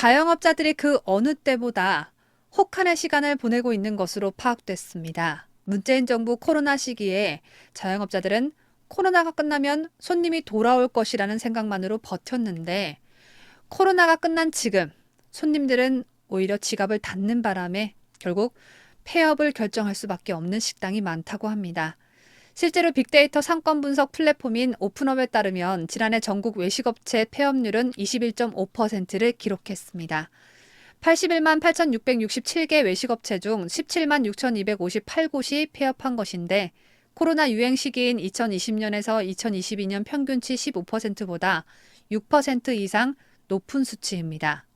자영업자들이 그 어느 때보다 혹한의 시간을 보내고 있는 것으로 파악됐습니다. 문재인 정부 코로나 시기에 자영업자들은 코로나가 끝나면 손님이 돌아올 것이라는 생각만으로 버텼는데 코로나가 끝난 지금 손님들은 오히려 지갑을 닫는 바람에 결국 폐업을 결정할 수밖에 없는 식당이 많다고 합니다. 실제로 빅데이터 상권 분석 플랫폼인 오픈업에 따르면 지난해 전국 외식업체 폐업률은 21.5%를 기록했습니다. 81만 8,667개 외식업체 중 17만 6,258곳이 폐업한 것인데 코로나 유행 시기인 2020년에서 2022년 평균치 15%보다 6% 이상 높은 수치입니다.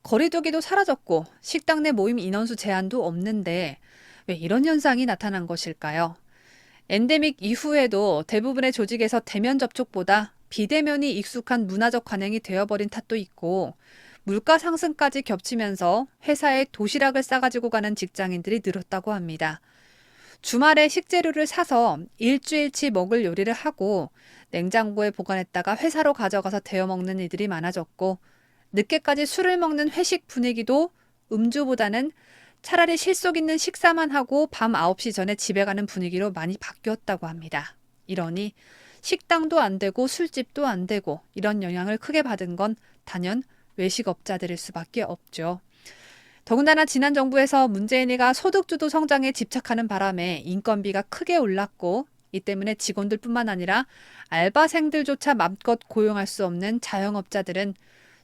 거리두기도 사라졌고 식당 내 모임 인원수 제한도 없는데 왜 이런 현상이 나타난 것일까요? 엔데믹 이후에도 대부분의 조직에서 대면 접촉보다 비대면이 익숙한 문화적 관행이 되어버린 탓도 있고 물가 상승까지 겹치면서 회사에 도시락을 싸가지고 가는 직장인들이 늘었다고 합니다. 주말에 식재료를 사서 일주일치 먹을 요리를 하고 냉장고에 보관했다가 회사로 가져가서 데워 먹는 이들이 많아졌고 늦게까지 술을 먹는 회식 분위기도 음주보다는 차라리 실속 있는 식사만 하고 밤 9시 전에 집에 가는 분위기로 많이 바뀌었다고 합니다. 이러니 식당도 안 되고 술집도 안 되고 이런 영향을 크게 받은 건 단연 외식업자들일 수밖에 없죠. 더군다나 지난 정부에서 문재인이가 소득주도 성장에 집착하는 바람에 인건비가 크게 올랐고 이 때문에 직원들뿐만 아니라 알바생들조차 맘껏 고용할 수 없는 자영업자들은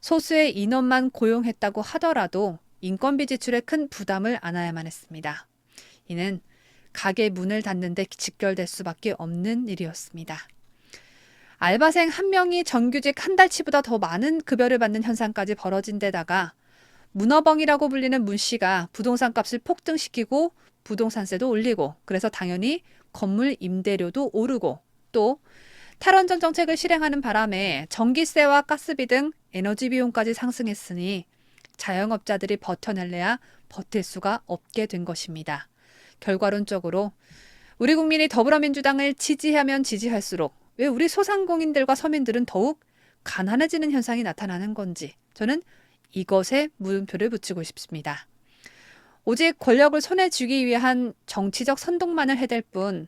소수의 인원만 고용했다고 하더라도 인건비 지출에 큰 부담을 안아야만 했습니다. 이는 가게 문을 닫는 데 직결될 수밖에 없는 일이었습니다. 알바생 한 명이 정규직 한 달치보다 더 많은 급여를 받는 현상까지 벌어진 데다가 문어벙이라고 불리는 문 씨가 부동산 값을 폭등시키고 부동산세도 올리고 그래서 당연히 건물 임대료도 오르고 또 탈원전 정책을 실행하는 바람에 전기세와 가스비 등 에너지 비용까지 상승했으니 자영업자들이 버텨낼래야 버틸 수가 없게 된 것입니다. 결과론적으로 우리 국민이 더불어민주당을 지지하면 지지할수록 왜 우리 소상공인들과 서민들은 더욱 가난해지는 현상이 나타나는 건지 저는 이것에 물음표를 붙이고 싶습니다. 오직 권력을 손에 쥐기 위한 정치적 선동만을 해댈 뿐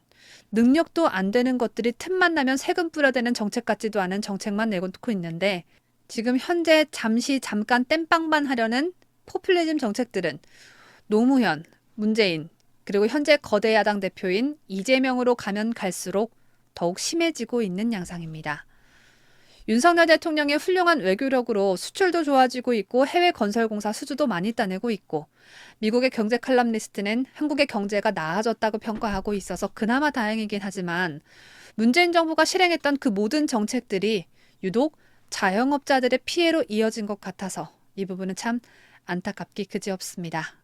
능력도 안 되는 것들이 틈만 나면 세금 뿌려대는 정책 같지도 않은 정책만 내놓고 있는데 지금 현재 잠깐 땜빵만 하려는 포퓰리즘 정책들은 노무현, 문재인 그리고 현재 거대 야당 대표인 이재명으로 가면 갈수록 더욱 심해지고 있는 양상입니다. 윤석열 대통령의 훌륭한 외교력으로 수출도 좋아지고 있고 해외 건설공사 수주도 많이 따내고 있고 미국의 경제 칼럼니스트는 한국의 경제가 나아졌다고 평가하고 있어서 그나마 다행이긴 하지만 문재인 정부가 실행했던 그 모든 정책들이 유독 자영업자들의 피해로 이어진 것 같아서 이 부분은 참 안타깝기 그지없습니다.